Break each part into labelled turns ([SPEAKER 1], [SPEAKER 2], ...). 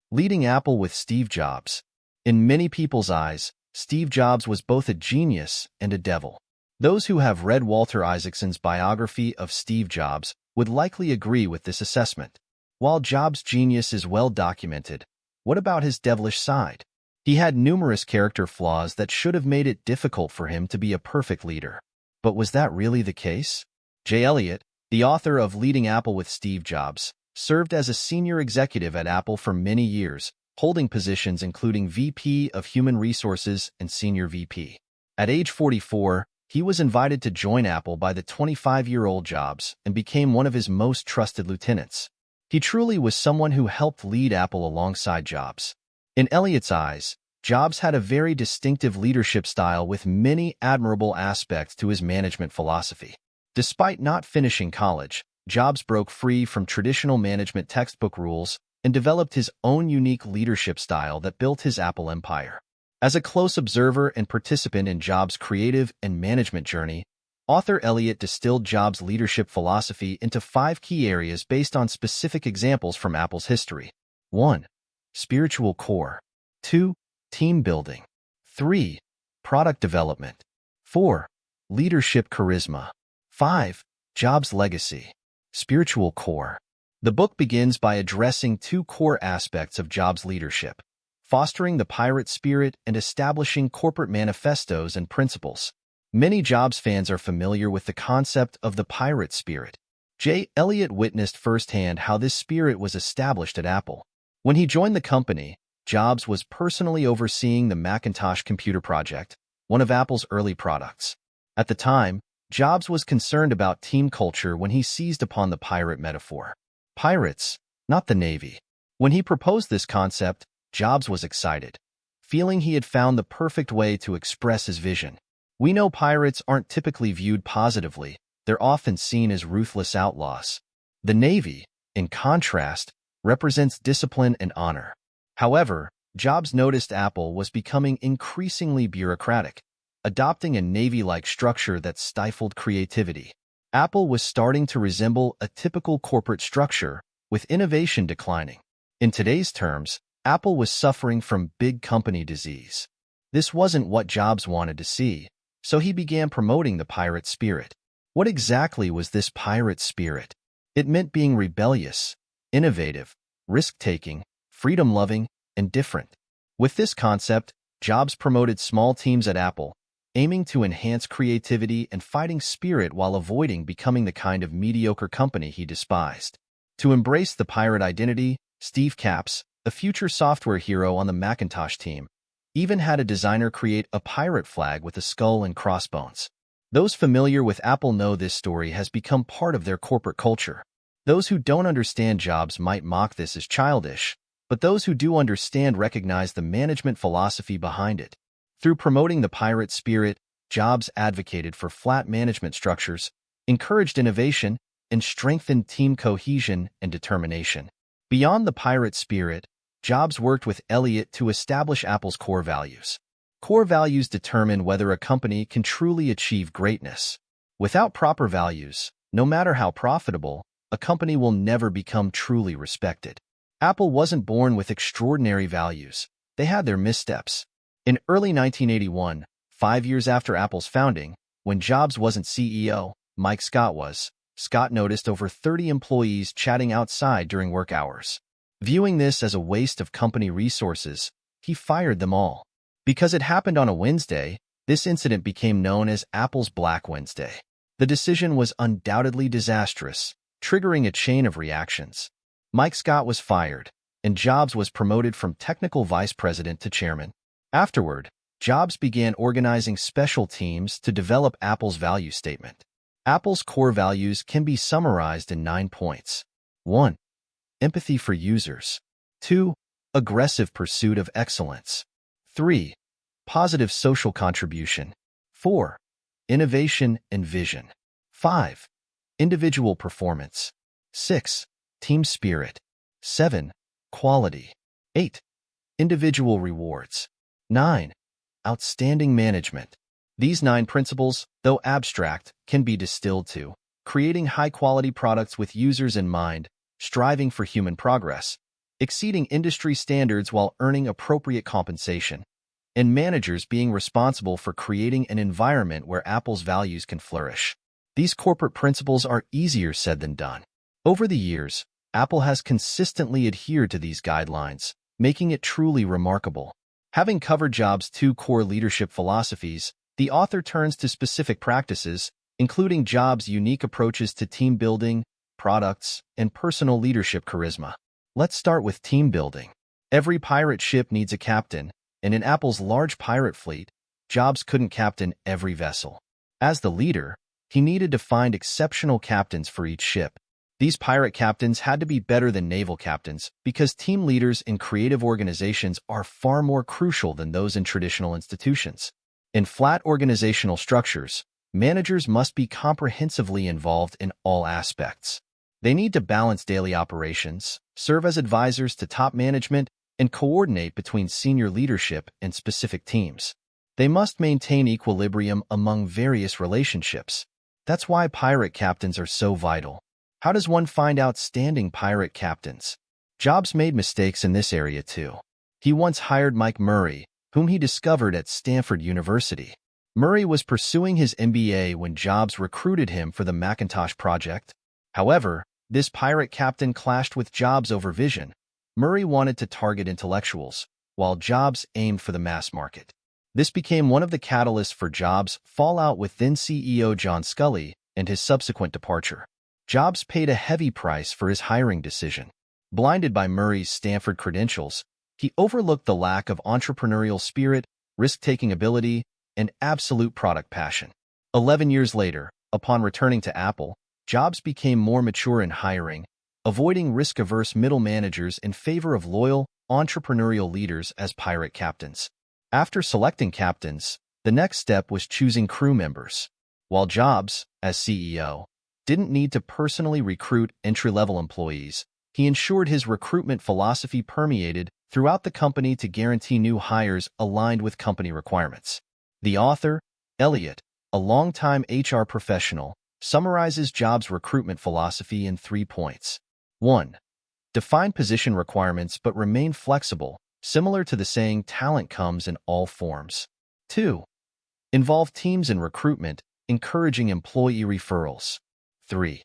[SPEAKER 1] Leading Apple with Steve Jobs. In many people's eyes, Steve Jobs was both a genius and a devil. Those who have read Walter Isaacson's biography of Steve Jobs would likely agree with this assessment. While Jobs' genius is well documented, what about his devilish side? He had numerous character flaws that should have made it difficult for him to be a perfect leader. But was that really the case? Jay Elliot, the author of Leading Apple with Steve Jobs, served as a senior executive at Apple for many years, holding positions including VP of Human Resources and Senior VP. At age 44, he was invited to join Apple by the 25-year-old Jobs and became one of his most trusted lieutenants. He truly was someone who helped lead Apple alongside Jobs. In Elliot's eyes, Jobs had a very distinctive leadership style with many admirable aspects to his management philosophy. Despite not finishing college, Jobs broke free from traditional management textbook rules and developed his own unique leadership style that built his Apple empire. As a close observer and participant in Jobs' creative and management journey, author Elliot distilled Jobs' leadership philosophy into 5 key areas based on specific examples from Apple's history. 1. Spiritual core. 2. Team building. 3. Product development. 4. Leadership charisma. 5. Jobs' legacy. Spiritual core. The book begins by addressing 2 core aspects of Jobs' leadership: fostering the pirate spirit and establishing corporate manifestos and principles. Many Jobs fans are familiar with the concept of the pirate spirit. Jay Elliot witnessed firsthand how this spirit was established at Apple. When he joined the company, Jobs was personally overseeing the Macintosh computer project, one of Apple's early products. At the time, Jobs was concerned about team culture when he seized upon the pirate metaphor. Pirates, not the Navy. When he proposed this concept, Jobs was excited, feeling he had found the perfect way to express his vision. We know pirates aren't typically viewed positively. They're often seen as ruthless outlaws. The Navy, in contrast, represents discipline and honor. However, Jobs noticed Apple was becoming increasingly bureaucratic, adopting a Navy-like structure that stifled creativity. Apple was starting to resemble a typical corporate structure, with innovation declining. In today's terms, Apple was suffering from big company disease. This wasn't what Jobs wanted to see, so he began promoting the pirate spirit. What exactly was this pirate spirit? It meant being rebellious, innovative, risk-taking, freedom-loving, and different. With this concept, Jobs promoted small teams at Apple, aiming to enhance creativity and fighting spirit while avoiding becoming the kind of mediocre company he despised. To embrace the pirate identity, Steve Capps, a future software hero on the Macintosh team, even had a designer create a pirate flag with a skull and crossbones. Those familiar with Apple know this story has become part of their corporate culture. Those who don't understand Jobs might mock this as childish, but those who do understand recognize the management philosophy behind it. Through promoting the pirate spirit, Jobs advocated for flat management structures, encouraged innovation, and strengthened team cohesion and determination. Beyond the pirate spirit, Jobs worked with Elliot to establish Apple's core values. Core values determine whether a company can truly achieve greatness. Without proper values, no matter how profitable, a company will never become truly respected. Apple wasn't born with extraordinary values. They had their missteps. In early 1981, 5 years after Apple's founding, when Jobs wasn't CEO, Mike Scott was, Scott noticed over 30 employees chatting outside during work hours. Viewing this as a waste of company resources, he fired them all. Because it happened on a Wednesday, this incident became known as Apple's Black Wednesday. The decision was undoubtedly disastrous, triggering a chain of reactions. Mike Scott was fired, and Jobs was promoted from technical vice president to chairman. Afterward, Jobs began organizing special teams to develop Apple's value statement. Apple's core values can be summarized in 9 points. 1. Empathy for users. 2. Aggressive pursuit of excellence. 3. Positive social contribution. 4. Innovation and vision. 5. Individual performance. 6. Team spirit. 7. Quality. 8. Individual rewards. 9. Outstanding management. These 9 principles, though abstract, can be distilled to creating high-quality products with users in mind, striving for human progress, exceeding industry standards while earning appropriate compensation, and managers being responsible for creating an environment where Apple's values can flourish. These corporate principles are easier said than done. Over the years, Apple has consistently adhered to these guidelines, making it truly remarkable. Having covered Jobs' two core leadership philosophies, the author turns to specific practices, including Jobs' unique approaches to team building, products, and personal leadership charisma. Let's start with team building. Every pirate ship needs a captain, and in Apple's large pirate fleet, Jobs couldn't captain every vessel. As the leader, he needed to find exceptional captains for each ship. These pirate captains had to be better than naval captains because team leaders in creative organizations are far more crucial than those in traditional institutions. In flat organizational structures, managers must be comprehensively involved in all aspects. They need to balance daily operations, serve as advisors to top management, and coordinate between senior leadership and specific teams. They must maintain equilibrium among various relationships. That's why pirate captains are so vital. How does one find outstanding pirate captains? Jobs made mistakes in this area too. He once hired Mike Murray, whom he discovered at Stanford University. Murray was pursuing his MBA when Jobs recruited him for the Macintosh project. However, this pirate captain clashed with Jobs over vision. Murray wanted to target intellectuals, while Jobs aimed for the mass market. This became one of the catalysts for Jobs' fallout with then CEO John Sculley and his subsequent departure. Jobs paid a heavy price for his hiring decision. Blinded by Murray's Stanford credentials, he overlooked the lack of entrepreneurial spirit, risk-taking ability, and absolute product passion. 11 years later, upon returning to Apple, Jobs became more mature in hiring, avoiding risk-averse middle managers in favor of loyal, entrepreneurial leaders as pirate captains. After selecting captains, the next step was choosing crew members. While Jobs, as CEO, didn't need to personally recruit entry-level employees, he ensured his recruitment philosophy permeated throughout the company to guarantee new hires aligned with company requirements. The author, Elliot, a longtime HR professional, summarizes Jobs' recruitment philosophy in 3 points. 1. Define position requirements but remain flexible, similar to the saying talent comes in all forms. 2. Involve teams in recruitment, encouraging employee referrals. 3.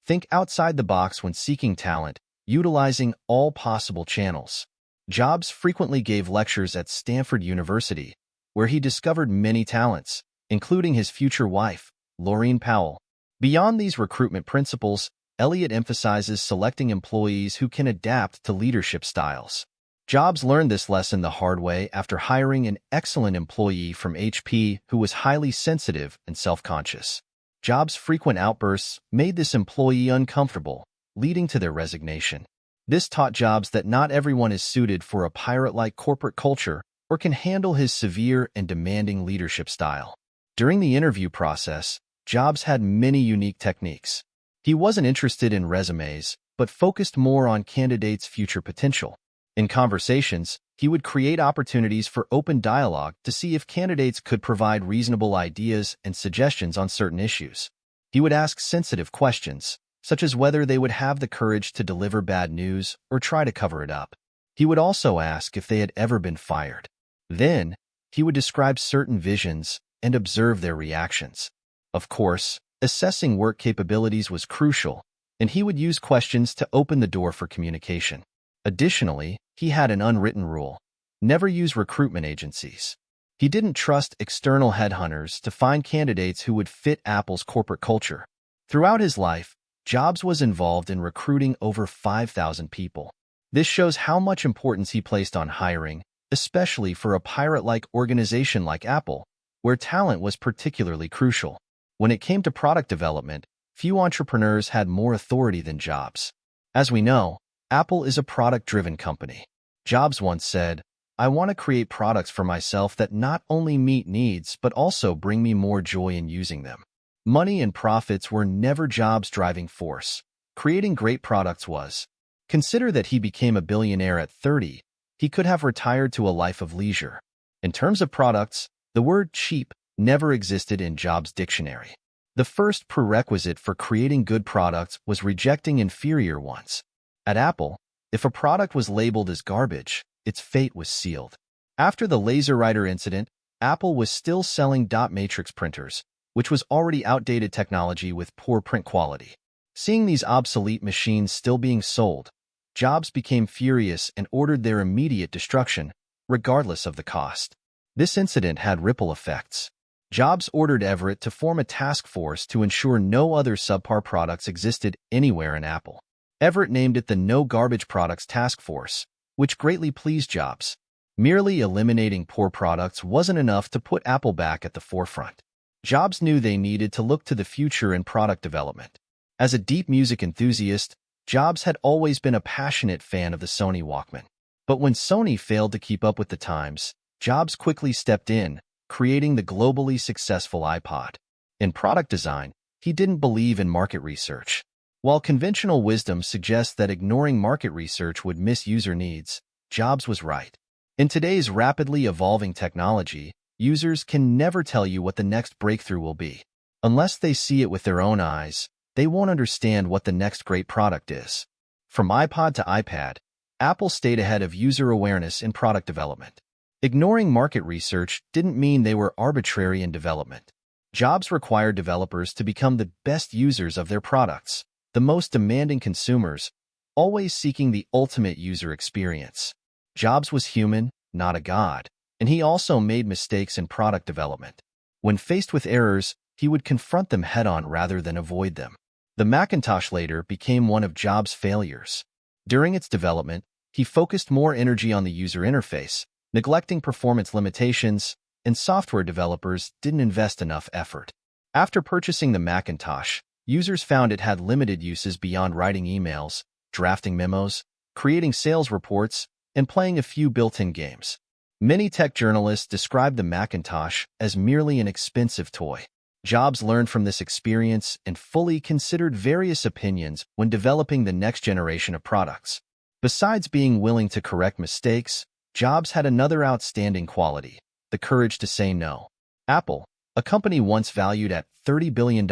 [SPEAKER 1] Think outside the box when seeking talent, utilizing all possible channels. Jobs frequently gave lectures at Stanford University, where he discovered many talents, including his future wife, Laureen Powell. Beyond these recruitment principles, Elliot emphasizes selecting employees who can adapt to leadership styles. Jobs learned this lesson the hard way after hiring an excellent employee from HP who was highly sensitive and self-conscious. Jobs' frequent outbursts made this employee uncomfortable, leading to their resignation. This taught Jobs that not everyone is suited for a pirate-like corporate culture or can handle his severe and demanding leadership style. During the interview process, Jobs had many unique techniques. He wasn't interested in resumes, but focused more on candidates' future potential. In conversations, he would create opportunities for open dialogue to see if candidates could provide reasonable ideas and suggestions on certain issues. He would ask sensitive questions, such as whether they would have the courage to deliver bad news or try to cover it up. He would also ask if they had ever been fired. Then, he would describe certain visions and observe their reactions. Of course, assessing work capabilities was crucial, and he would use questions to open the door for communication. Additionally, he had an unwritten rule: never use recruitment agencies. He didn't trust external headhunters to find candidates who would fit Apple's corporate culture. Throughout his life, Jobs was involved in recruiting over 5,000 people. This shows how much importance he placed on hiring, especially for a pirate-like organization like Apple, where talent was particularly crucial. When it came to product development, few entrepreneurs had more authority than Jobs. As we know, Apple is a product-driven company. Jobs once said, "I want to create products for myself that not only meet needs but also bring me more joy in using them." Money and profits were never Jobs' driving force. Creating great products was. Consider that he became a billionaire at 30. He could have retired to a life of leisure. In terms of products, the word cheap never existed in Jobs' dictionary. The first prerequisite for creating good products was rejecting inferior ones. At Apple, If a product was labeled as garbage, its fate was sealed. After the laser writer incident, Apple was still selling dot matrix printers, which was already outdated technology with poor print quality. Seeing these obsolete machines still being sold, Jobs became furious and ordered their immediate destruction, regardless of the cost. This incident had ripple effects. Jobs ordered Everett to form a task force to ensure no other subpar products existed anywhere in Apple. Everett named it the No Garbage Products Task Force, which greatly pleased Jobs. Merely eliminating poor products wasn't enough to put Apple back at the forefront. Jobs knew they needed to look to the future in product development. As a deep music enthusiast, Jobs had always been a passionate fan of the Sony Walkman. But when Sony failed to keep up with the times, Jobs quickly stepped in, creating the globally successful iPod. In product design, he didn't believe in market research. While conventional wisdom suggests that ignoring market research would miss user needs, Jobs was right. In today's rapidly evolving technology, users can never tell you what the next breakthrough will be. Unless they see it with their own eyes, they won't understand what the next great product is. From iPod to iPad, Apple stayed ahead of user awareness in product development. Ignoring market research didn't mean they were arbitrary in development. Jobs required developers to become the best users of their products, the most demanding consumers, always seeking the ultimate user experience. Jobs was human, not a god, and he also made mistakes in product development. When faced with errors, he would confront them head-on rather than avoid them. The Macintosh later became one of Jobs' failures. During its development, he focused more energy on the user interface, neglecting performance limitations, and software developers didn't invest enough effort. After purchasing the Macintosh, users found it had limited uses beyond writing emails, drafting memos, creating sales reports, and playing a few built-in games. Many tech journalists described the Macintosh as merely an expensive toy. Jobs learned from this experience and fully considered various opinions when developing the next generation of products. Besides being willing to correct mistakes, Jobs had another outstanding quality: the courage to say no. Apple, a company once valued at $30 billion,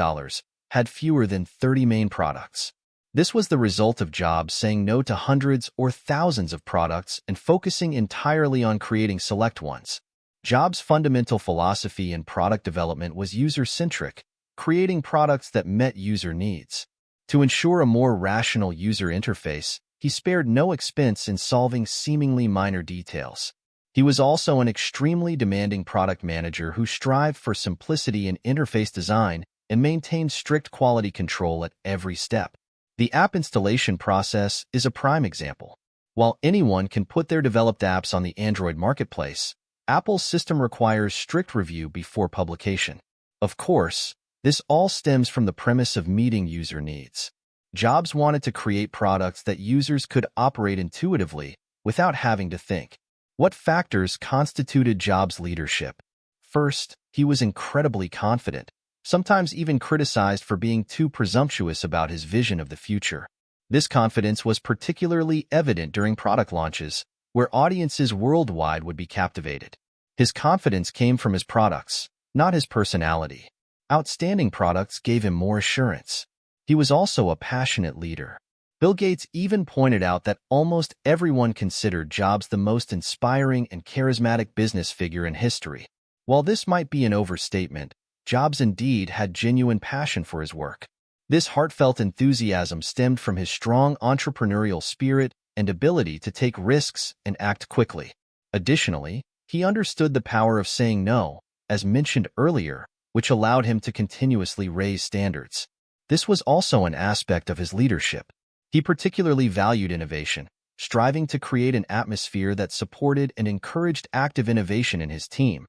[SPEAKER 1] had fewer than 30 main products. This was the result of Jobs saying no to hundreds or thousands of products and focusing entirely on creating select ones. Jobs' fundamental philosophy in product development was user-centric, creating products that met user needs. To ensure a more rational user interface, he spared no expense in solving seemingly minor details. He was also an extremely demanding product manager who strived for simplicity in interface design and maintained strict quality control at every step. The app installation process is a prime example. While anyone can put their developed apps on the Android marketplace, Apple's system requires strict review before publication. Of course, this all stems from the premise of meeting user needs. Jobs wanted to create products that users could operate intuitively without having to think. What factors constituted Jobs' leadership? First, he was incredibly confident, sometimes even criticized for being too presumptuous about his vision of the future. This confidence was particularly evident during product launches, where audiences worldwide would be captivated. His confidence came from his products, not his personality. Outstanding products gave him more assurance. He was also a passionate leader. Bill Gates even pointed out that almost everyone considered Jobs the most inspiring and charismatic business figure in history. While this might be an overstatement, Jobs indeed had genuine passion for his work. This heartfelt enthusiasm stemmed from his strong entrepreneurial spirit and ability to take risks and act quickly. Additionally, he understood the power of saying no, as mentioned earlier, which allowed him to continuously raise standards. This was also an aspect of his leadership. He particularly valued innovation, striving to create an atmosphere that supported and encouraged active innovation in his team,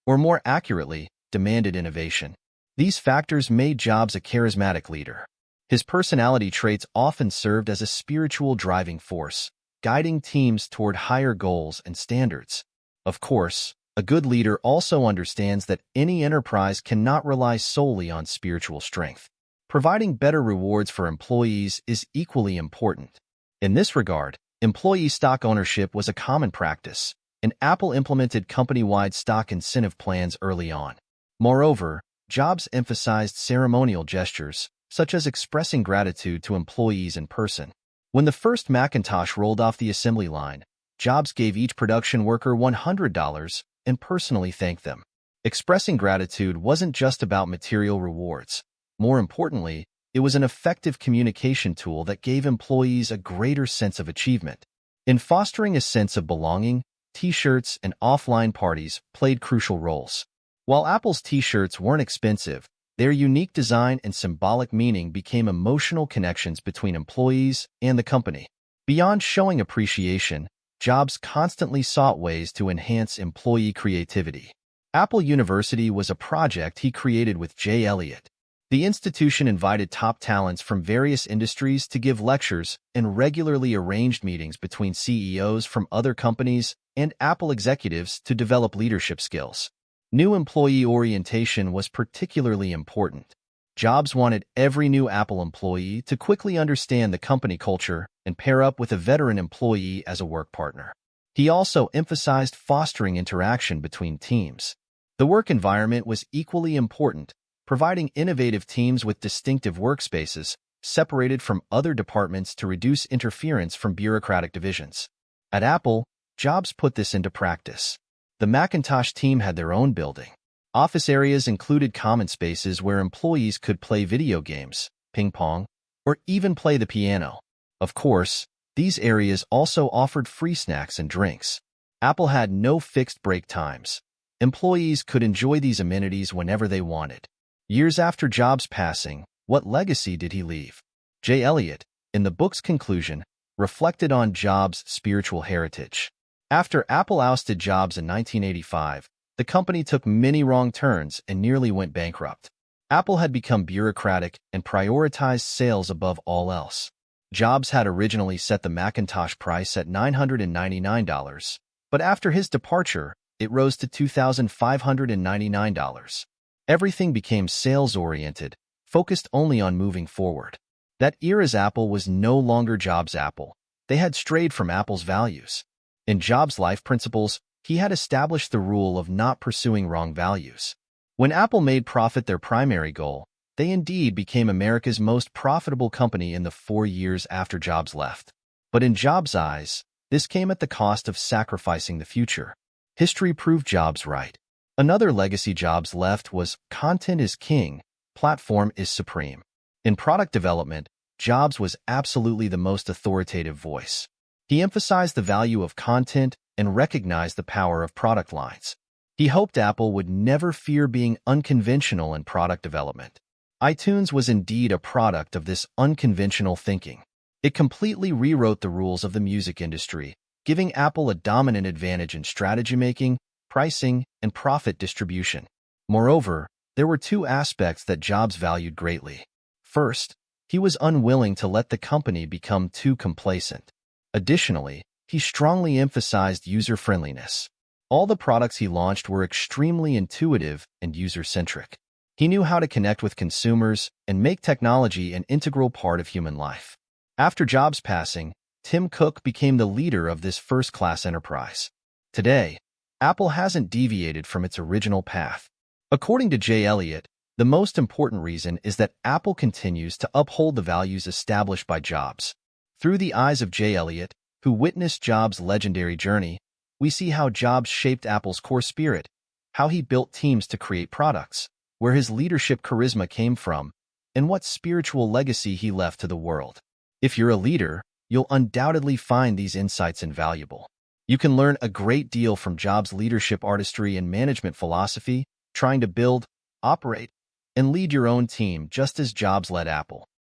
[SPEAKER 1] or more accurately, demanded innovation. These factors made Jobs a charismatic leader. His personality traits often served as a spiritual driving force, guiding teams toward higher goals and standards. Of course, a good leader also understands that any enterprise cannot rely solely on spiritual strength. Providing better rewards for employees is equally important. In this regard, employee stock ownership was a common practice, and Apple implemented company-wide stock incentive plans early on. Moreover, Jobs emphasized ceremonial gestures, such as expressing gratitude to employees in person. When the first Macintosh rolled off the assembly line, Jobs gave each production worker $100 and personally thanked them. Expressing gratitude wasn't just about material rewards. More importantly, it was an effective communication tool that gave employees a greater sense of achievement. In fostering a sense of belonging, T-shirts and offline parties played crucial roles. While Apple's T-shirts weren't expensive, their unique design and symbolic meaning became emotional connections between employees and the company. Beyond showing appreciation, Jobs constantly sought ways to enhance employee creativity. Apple University was a project he created with Jay Elliot. The institution invited top talents from various industries to give lectures and regularly arranged meetings between CEOs from other companies and Apple executives to develop leadership skills. New employee orientation was particularly important. Jobs wanted every new Apple employee to quickly understand the company culture and pair up with a veteran employee as a work partner. He also emphasized fostering interaction between teams. The work environment was equally important, providing innovative teams with distinctive workspaces, separated from other departments to reduce interference from bureaucratic divisions. At Apple, Jobs put this into practice. The Macintosh team had their own building. Office areas included common spaces where employees could play video games, ping pong, or even play the piano. Of course, these areas also offered free snacks and drinks. Apple had no fixed break times. Employees could enjoy these amenities whenever they wanted. Years after Jobs' passing, what legacy did he leave? Jay Elliot, in the book's conclusion, reflected on Jobs' spiritual heritage. After Apple ousted Jobs in 1985, the company took many wrong turns and nearly went bankrupt. Apple had become bureaucratic and prioritized sales above all else. Jobs had originally set the Macintosh price at $999, but after his departure, it rose to $2,599. Everything became sales-oriented, focused only on moving forward. That era's Apple was no longer Jobs' Apple. They had strayed from Apple's values. In Jobs' life principles, he had established the rule of not pursuing wrong values. When Apple made profit their primary goal, they indeed became America's most profitable company in the 4 years after Jobs left. But in Jobs' eyes, this came at the cost of sacrificing the future. History proved Jobs right. Another legacy Jobs left was content is king, platform is supreme. In product development, Jobs was absolutely the most authoritative voice. He emphasized the value of content and recognized the power of product lines. He hoped Apple would never fear being unconventional in product development. iTunes was indeed a product of this unconventional thinking. It completely rewrote the rules of the music industry, giving Apple a dominant advantage in strategy making, pricing, and profit distribution. Moreover, there were two aspects that Jobs valued greatly. First, he was unwilling to let the company become too complacent. Additionally, he strongly emphasized user-friendliness. All the products he launched were extremely intuitive and user-centric. He knew how to connect with consumers and make technology an integral part of human life. After Jobs' passing, Tim Cook became the leader of this first-class enterprise. Today, Apple hasn't deviated from its original path. According to Jay Elliot, the most important reason is that Apple continues to uphold the values established by Jobs. Through the eyes of Jay Elliot, who witnessed Jobs' legendary journey, we see how Jobs shaped Apple's core spirit, how he built teams to create products, where his leadership charisma came from, and what spiritual legacy he left to the world. If you're a leader, you'll undoubtedly find these insights invaluable. You can learn a great deal from Jobs' leadership artistry and management philosophy, trying to build, operate, and lead your own team just as Jobs led Apple.